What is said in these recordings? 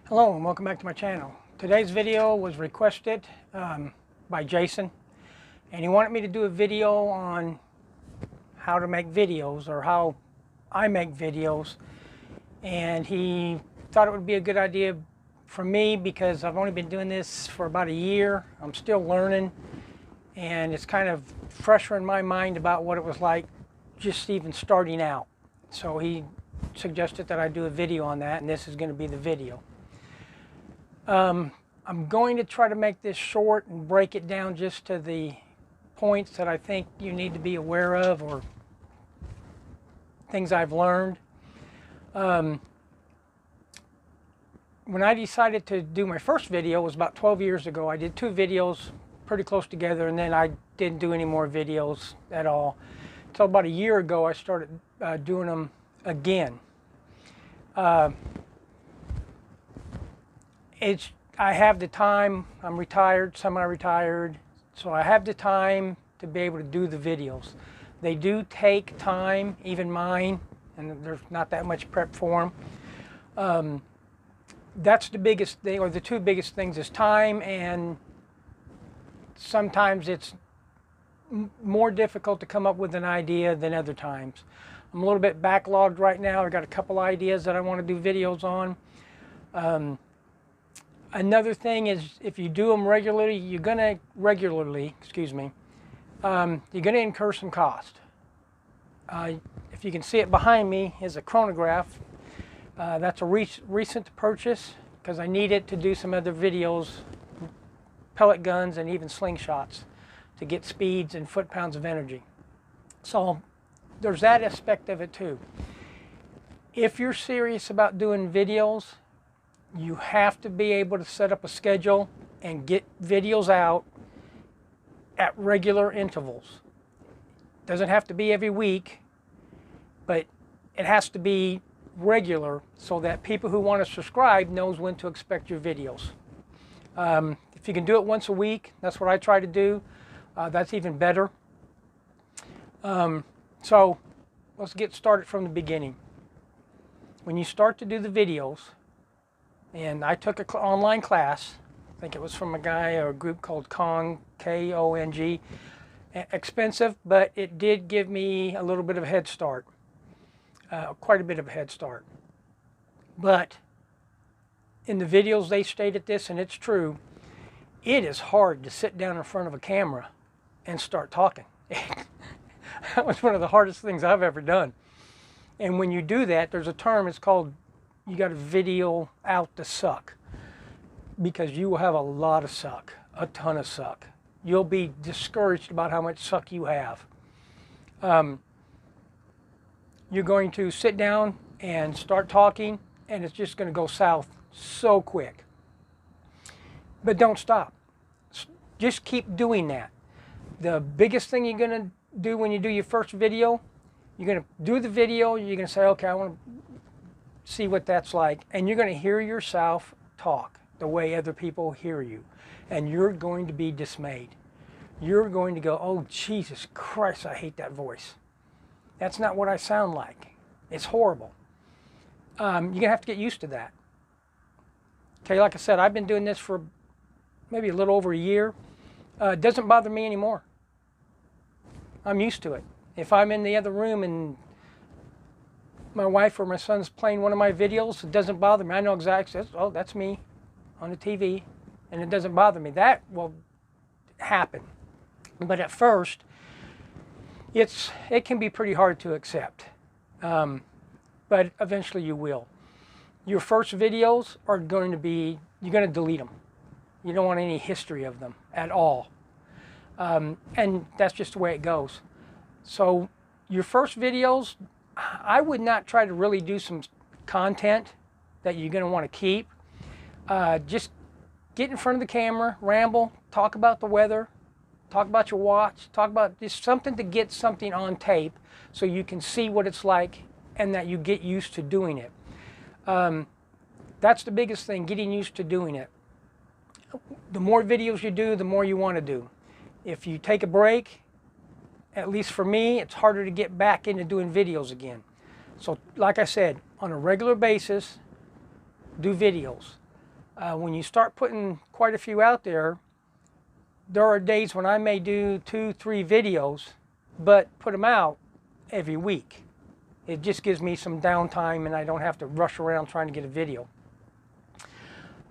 Hello and welcome back to my channel. Today's video was requested by Jason, and he wanted me to do a video on how to make videos or how I make videos, and he thought it would be a good idea for me because I've only been doing this for about a year. I'm still learning, and it's kind of fresher in my mind about what it was like just even starting out. So he suggested that I do a video on that, and this is going to be the video. I'm going to try to make this short and break it down just to the points that I think you need to be aware of or things I've learned. When I decided to do my first video, it was about 12 years ago. I did 2 videos pretty close together, and then I didn't do any more videos at all. Until about a year ago, I started doing them again. I have the time. I'm retired, semi-retired, so I have the time to be able to do the videos. They do take time, even mine, and there's not that much prep for them. That's the biggest thing, or the 2 biggest things is time, and sometimes it's more difficult to come up with an idea than other times. I'm a little bit backlogged right now. I've got a couple ideas that I want to do videos on. Another thing is, if you do them regularly, you're gonna incur some cost. If you can see it behind me is a chronograph. That's a recent purchase because I need it to do some other videos, pellet guns, and even slingshots to get speeds and foot-pounds of energy. So there's that aspect of it too. If you're serious about doing videos, you have to be able to set up a schedule and get videos out at regular intervals. Doesn't have to be every week, but it has to be regular so that people who want to subscribe knows when to expect your videos. If you can do it once a week, that's what I try to do. That's even better. So let's get started from the beginning. When you start to do the videos, and I took an online class, I think it was from a guy or a group called Kong, K-O-N-G. Expensive, but it did give me a little bit of a head start, quite a bit of a head start. But in the videos they stated this, and it's true, it is hard to sit down in front of a camera and start talking. That was one of the hardest things I've ever done. And when you do that, there's a term, it's called, you got to video out the suck, because you will have a lot of suck, a ton of suck. You'll be discouraged about how much suck you have. You're going to sit down and start talking, and it's just going to go south so quick. But don't stop. Just keep doing that. The biggest thing you're going to do when you do your first video, you're going to do the video, you're going to say, okay, I want to see what that's like, and you're going to hear yourself talk the way other people hear you, and you're going to be dismayed. You're going to go, oh Jesus Christ, I hate that voice. That's not what I sound like. It's horrible. You're gonna have to get used to that. Okay, like I said, I've been doing this for maybe a little over a year. It doesn't bother me anymore. I'm used to it. If I'm in the other room and my wife or my son's playing one of my videos, it doesn't bother me. I know exactly, oh, that's me on the TV, and it doesn't bother me. That will happen. But at first, it can be pretty hard to accept. But eventually you will. Your first videos are going to be, you're going to delete them. You don't want any history of them at all. And that's just the way it goes. So your first videos, I would not try to really do some content that you're going to want to keep. Just get in front of the camera, ramble, talk about the weather, talk about your watch, talk about just something to get something on tape so you can see what it's like and that you get used to doing it. That's the biggest thing, getting used to doing it. The more videos you do, the more you want to do. If you take a break, at least for me, it's harder to get back into doing videos again. So like I said, on a regular basis, do videos. When you start putting quite a few out there, there are days when I may do 2, 3 videos, but put them out every week. It just gives me some downtime and I don't have to rush around trying to get a video.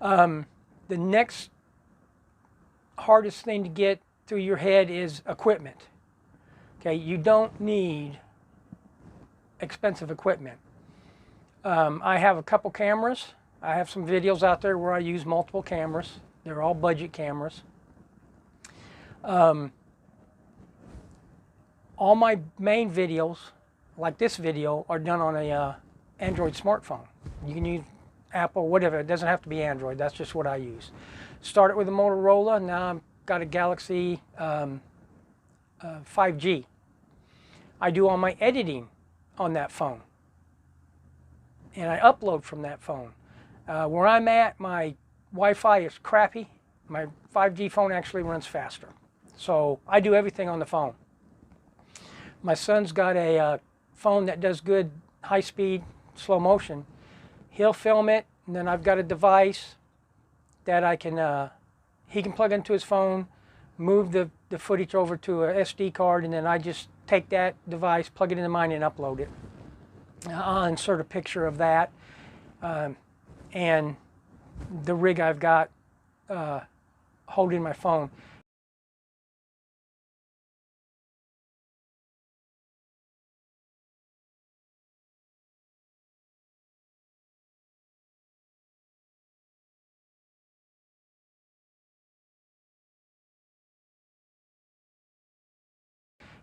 The next hardest thing to get through your head is equipment. Okay, you don't need expensive equipment. I have a couple cameras. I have some videos out there where I use multiple cameras. They're all budget cameras. All my main videos, like this video, are done on a Android smartphone. You can use Apple, whatever. It doesn't have to be Android. That's just what I use. Started with a Motorola. Now I've got a Galaxy 5G. I do all my editing on that phone, and I upload from that phone. Where I'm at, my Wi-Fi is crappy. My 5G phone actually runs faster. So I do everything on the phone. My son's got a phone that does good high-speed, slow motion. He'll film it, and then I've got a device that I can, he can plug into his phone, move the footage over to a SD card, and then I just take that device, plug it into mine, and upload it. I'll insert a picture of that and the rig I've got holding my phone.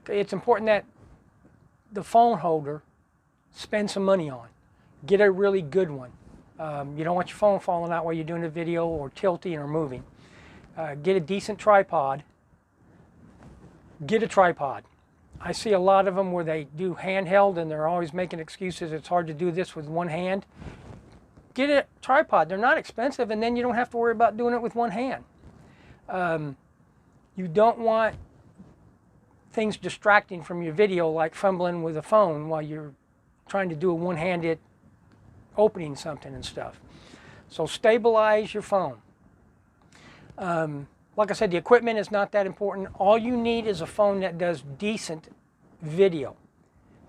It's important that the phone holder spend some money on. Get a really good one. You don't want your phone falling out while you're doing a video or tilting or moving. Get a decent tripod. Get a tripod. I see a lot of them where they do handheld and they're always making excuses. It's hard to do this with one hand. Get a tripod. They're not expensive, and then you don't have to worry about doing it with one hand. You don't want things distracting from your video, like fumbling with a phone while you're trying to do a one-handed opening something and stuff. So stabilize your phone. Like I said, the equipment is not that important. All you need is a phone that does decent video.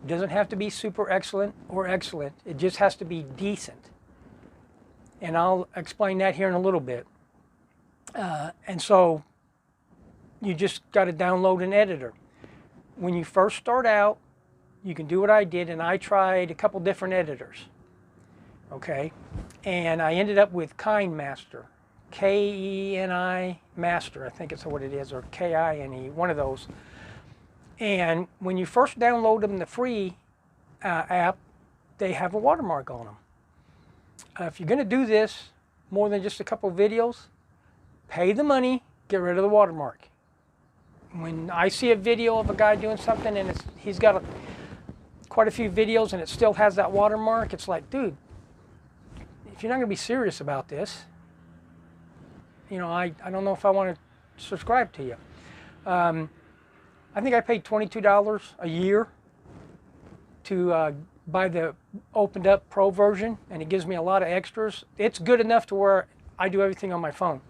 It doesn't have to be super excellent or excellent. It just has to be decent. And I'll explain that here in a little bit. And so you just got to download an editor. When you first start out, you can do what I did, and I tried a couple different editors. Okay, and I ended up with KineMaster, K-E-N-I Master, I think it's what it is, or K-I-N-E, one of those. And when you first download them, the free app, they have a watermark on them. If you're going to do this more than just a couple of videos, pay the money, get rid of the watermark. When I see a video of a guy doing something and he's got quite a few videos and it still has that watermark, it's like, dude, if you're not going to be serious about this, you know, I don't know if I want to subscribe to you. I think I paid $22 a year to buy the opened up Pro version, and it gives me a lot of extras. It's good enough to where I do everything on my phone.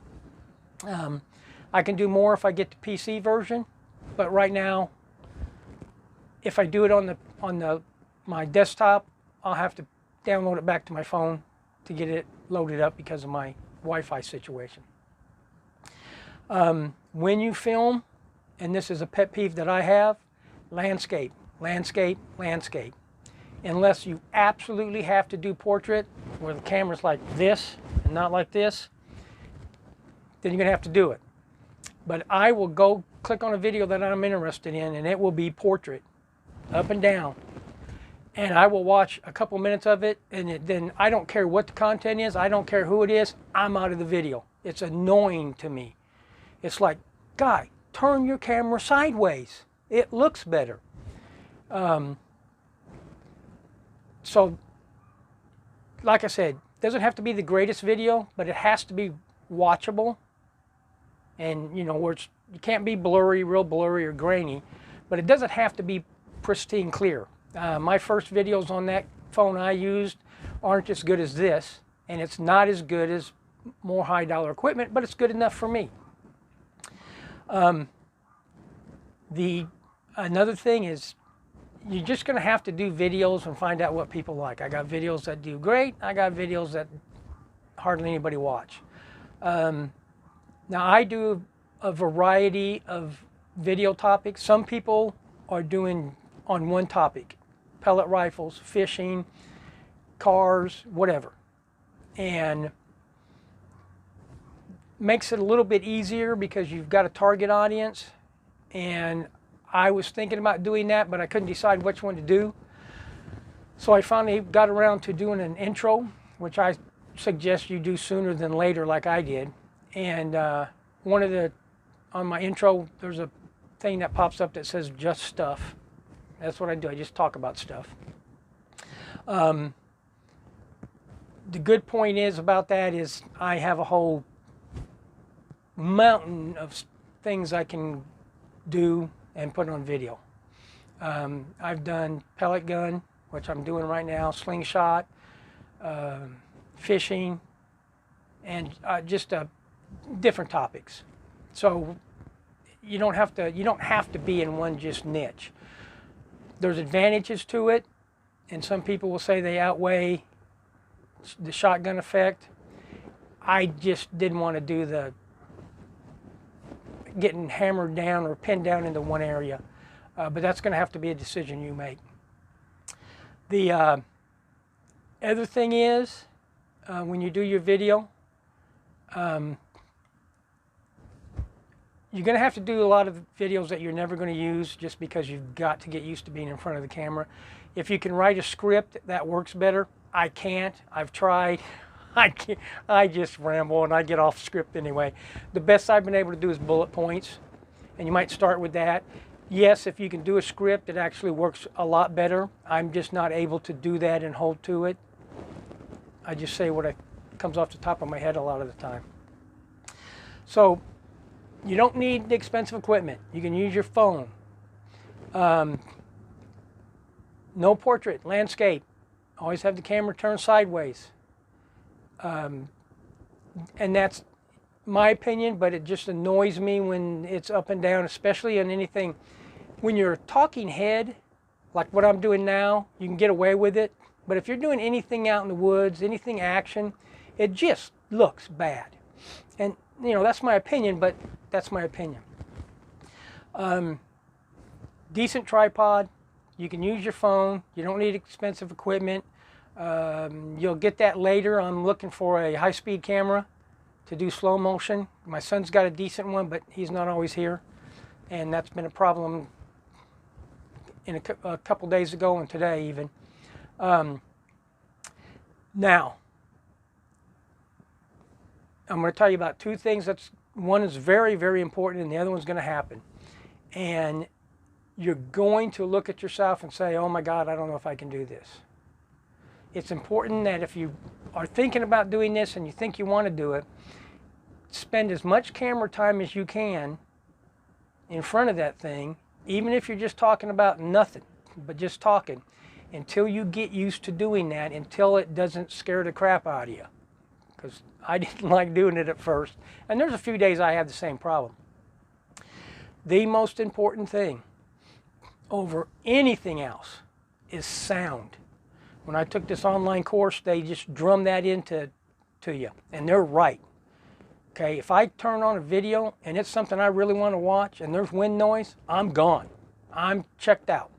I can do more if I get the PC version, but right now, if I do it on my desktop, I'll have to download it back to my phone to get it loaded up because of my Wi-Fi situation. When you film, and this is a pet peeve that I have, landscape, landscape, landscape. Unless you absolutely have to do portrait, where the camera's like this and not like this, then you're going to have to do it. But I will go click on a video that I'm interested in, and it will be portrait, up and down. And I will watch a couple minutes of it, and then I don't care what the content is, I don't care who it is, I'm out of the video. It's annoying to me. It's like, guy, turn your camera sideways. It looks better. So, like I said, it doesn't have to be the greatest video, but it has to be watchable. And, you know, where you can't be blurry, real blurry or grainy, but it doesn't have to be pristine clear. My first videos on that phone I used aren't as good as this, and it's not as good as more high dollar equipment, but it's good enough for me. Another thing is, you're just going to have to do videos and find out what people like. I got videos that do great. I got videos that hardly anybody watch. Now I do a variety of video topics. Some people are doing on one topic: pellet rifles, fishing, cars, whatever. And makes it a little bit easier because you've got a target audience. And I was thinking about doing that, but I couldn't decide which one to do. So I finally got around to doing an intro, which I suggest you do sooner than later, like I did. And on my intro, there's a thing that pops up that says JuStuff. That's what I do. I just talk about stuff. The good point is about that is I have a whole mountain of things I can do and put on video. I've done pellet gun, which I'm doing right now, slingshot, fishing, and just different topics. So you don't have to be in one just niche. There's advantages to it, and some people will say they outweigh the shotgun effect. I just didn't want to do the getting hammered down or pinned down into one area. But that's going to have to be a decision you make. The other thing is, when you do your video, you're going to have to do a lot of videos that you're never going to use just because you've got to get used to being in front of the camera. If you can write a script, that works better. I can't. I've tried. I just ramble and I get off script anyway. The best I've been able to do is bullet points, and you might start with that. Yes, if you can do a script, it actually works a lot better. I'm just not able to do that and hold to it. I just say what comes off the top of my head a lot of the time. So you don't need the expensive equipment. You can use your phone. No portrait, landscape. Always have the camera turned sideways. And that's my opinion, but it just annoys me when it's up and down, especially in anything. When you're a talking head, like what I'm doing now, you can get away with it. But if you're doing anything out in the woods, anything action, it just looks bad. And, that's my opinion, but that's my opinion. Decent tripod. You can use your phone. You don't need expensive equipment. You'll get that later. I'm looking for a high-speed camera to do slow motion. My son's got a decent one, but he's not always here. And that's been a problem in a couple days ago and today even. Now, I'm going to tell you about two things. One is very, very important, and the other one's going to happen. And you're going to look at yourself and say, oh my God, I don't know if I can do this. It's important that if you are thinking about doing this and you think you want to do it, spend as much camera time as you can in front of that thing, even if you're just talking about nothing, but just talking, until you get used to doing that, until it doesn't scare the crap out of you. Because I didn't like doing it at first. And there's a few days I had the same problem. The most important thing over anything else is sound. When I took this online course, they just drum that into you, and they're right. Okay, if I turn on a video and it's something I really want to watch and there's wind noise, I'm gone. I'm checked out.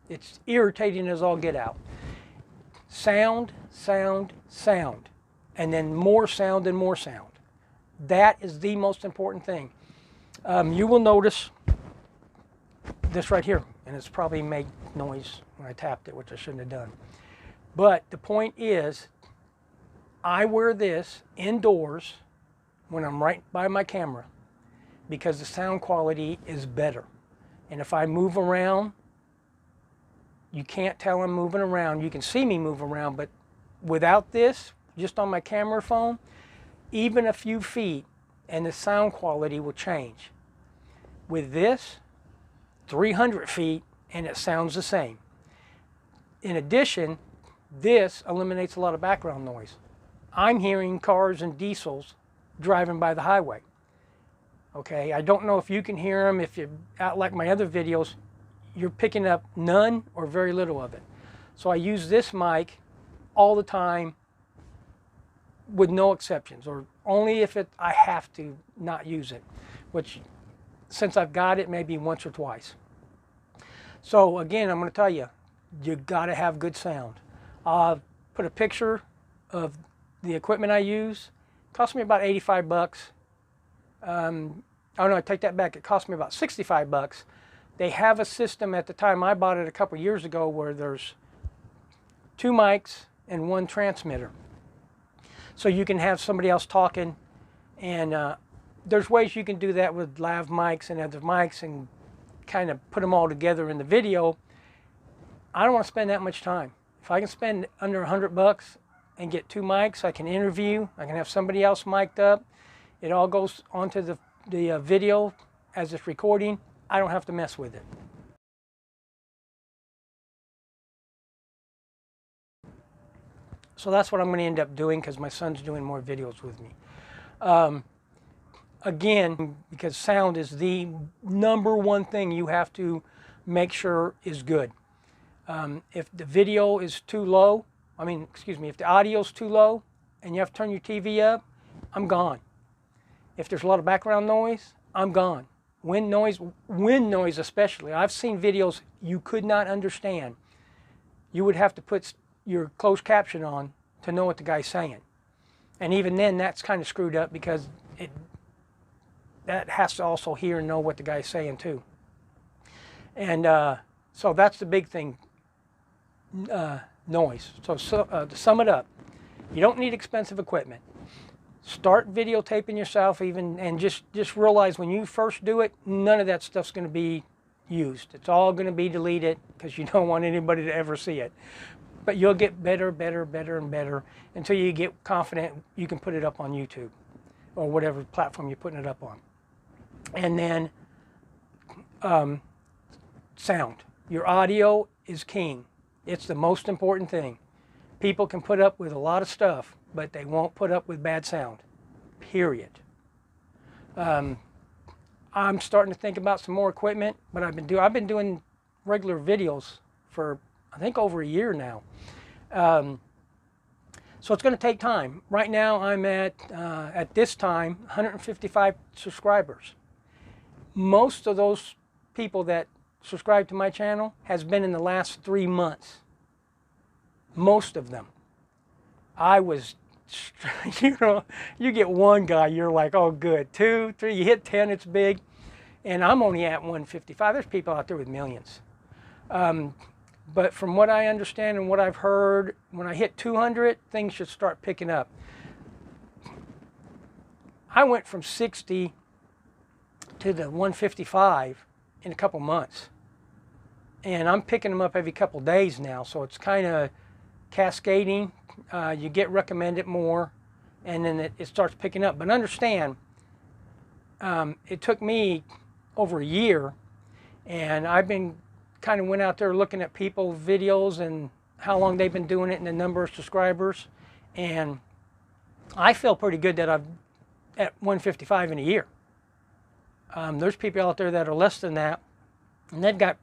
It's irritating as all get out. Sound, sound, sound, and then more sound and more sound. That is the most important thing. You will notice this right here, and it's probably made noise when I tapped it, which I shouldn't have done. But the point is, I wear this indoors when I'm right by my camera because the sound quality is better. And if I move around, you can't tell I'm moving around. You can see me move around, but without this, just on my camera phone, even a few feet and the sound quality will change. With this, 300 feet and it sounds the same. In addition, this eliminates a lot of background noise. I'm hearing cars and diesels driving by the highway. Okay, I don't know if you can hear them. If you're out like my other videos, you're picking up none or very little of it. So I use this mic all the time with no exceptions, or only if I have to not use it, which since I've got it, maybe once or twice. So again, I'm going to tell you, you got to have good sound. I'll put a picture of the equipment I use. It cost me about 85 bucks. Oh no, I take that back. It cost me about 65 bucks. They have a system at the time I bought it a couple years ago where there's 2 mics and 1 transmitter. So you can have somebody else talking, and there's ways you can do that with lav mics and other mics and kind of put them all together in the video. I don't want to spend that much time. If I can spend under 100 bucks and get 2 mics, I can interview, I can have somebody else mic'd up. It all goes onto the video as it's recording. I don't have to mess with it. So that's what I'm going to end up doing because my son's doing more videos with me. Again, because sound is the #1 thing you have to make sure is good. If the video is too low, if the audio is too low and you have to turn your TV up, I'm gone. If there's a lot of background noise, I'm gone. Wind noise especially. I've seen videos you could not understand. You would have to put your closed caption on to know what the guy's saying. And even then, that's kind of screwed up because that has to also hear and know what the guy's saying too. And so that's the big thing, noise. So to sum it up, you don't need expensive equipment. Start videotaping yourself and just realize when you first do it, none of that stuff's going to be used. It's all going to be deleted because you don't want anybody to ever see it. But you'll get better, and better until you get confident you can put it up on YouTube or whatever platform you're putting it up on. And then sound. Your audio is king. It's the most important thing. People can put up with a lot of stuff, but they won't put up with bad sound, period. I'm starting to think about some more equipment, but I've been doing regular videos for I think over a year now. So it's going to take time. Right now I'm at this time, 155 subscribers. Most of those people that subscribe to my channel has been in the last 3 months. Most of them. I was, you get one guy, you're like, oh good, 2, 3, you hit 10, it's big. And I'm only at 155. There's people out there with millions. But from what I understand and what I've heard, when I hit 200, things should start picking up. I went from 60 to the 155 in a couple months. And I'm picking them up every couple days now, so it's kind of cascading. You get recommended more, and then it starts picking up. But understand, it took me over a year, and I've been kind of went out there looking at people's videos and how long they've been doing it and the number of subscribers, and I feel pretty good that I'm at 155 in a year. There's people out there that are less than that, and they've got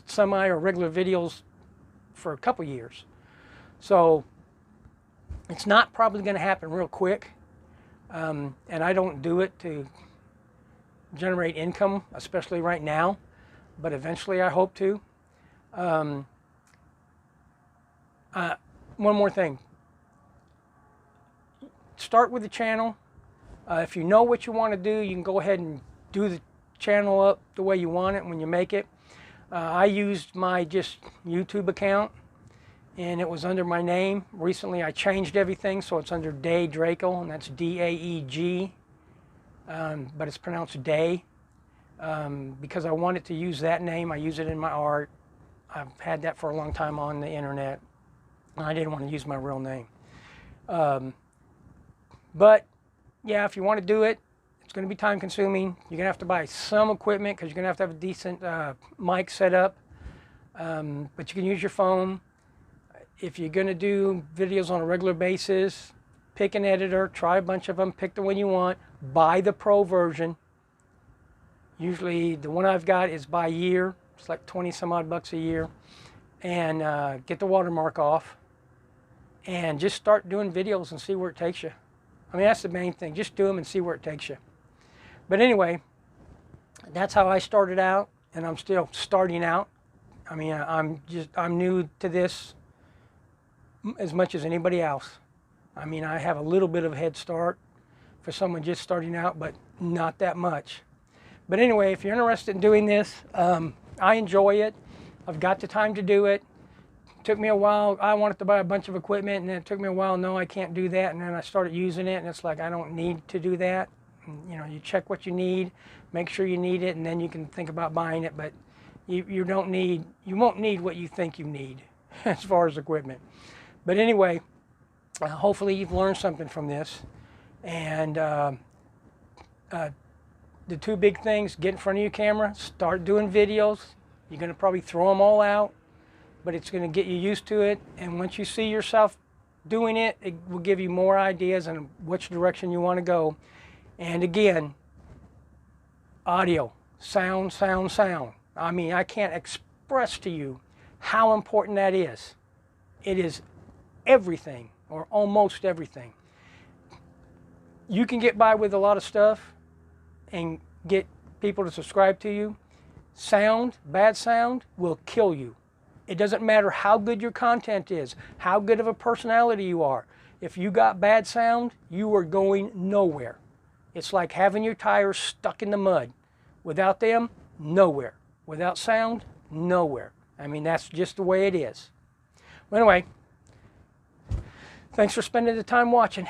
semi or regular videos for a couple years. So it's not probably going to happen real quick, and I don't do it to generate income, especially right now, but eventually I hope to. One more thing. Start with the channel. If you know what you want to do, you can go ahead and do the channel up the way you want it when you make it. I used my just YouTube account, and it was under my name. Recently I changed everything, so it's under Daeg Draco, and that's D-A-E-G, but it's pronounced Daeg, because I wanted to use that name. I use it in my art. I've had that for a long time on the internet. I didn't want to use my real name. But yeah, if you want to do it, it's going to be time consuming. You're going to have to buy some equipment because you're going to have a decent mic set up. But you can use your phone. If you're going to do videos on a regular basis, pick an editor, try a bunch of them, pick the one you want, buy the pro version. Usually the one I've got is by year. It's like 20 some odd bucks a year. And get the watermark off. And just start doing videos and see where it takes you. I mean, that's the main thing. Just do them and see where it takes you. But anyway, that's how I started out, and I'm still starting out. I mean, I'm new to this as much as anybody else. I mean, I have a little bit of a head start for someone just starting out, but not that much. But anyway, if you're interested in doing this, I enjoy it. I've got the time to do it. Took me a while. I wanted to buy a bunch of equipment, and then it took me a while. No, I can't do that. And then I started using it, and it's like I don't need to do that. And, you know, you check what you need, make sure you need it, and then you can think about buying it. But you won't need what you think you need as far as equipment. But anyway, hopefully you've learned something from this. And the two big things: get in front of your camera, start doing videos. You're going to probably throw them all out, but it's going to get you used to it. And once you see yourself doing it, it will give you more ideas on which direction you want to go. And again, audio, sound, sound, sound. I mean, I can't express to you how important that is. It is everything, or almost everything. You can get by with a lot of stuff and get people to subscribe to you. Sound, bad sound, will kill you. It doesn't matter how good your content is, how good of a personality you are. If you got bad sound, you are going nowhere. It's like having your tires stuck in the mud. Without them, nowhere. Without sound, nowhere. I mean, that's just the way it is. Well, anyway, thanks for spending the time watching.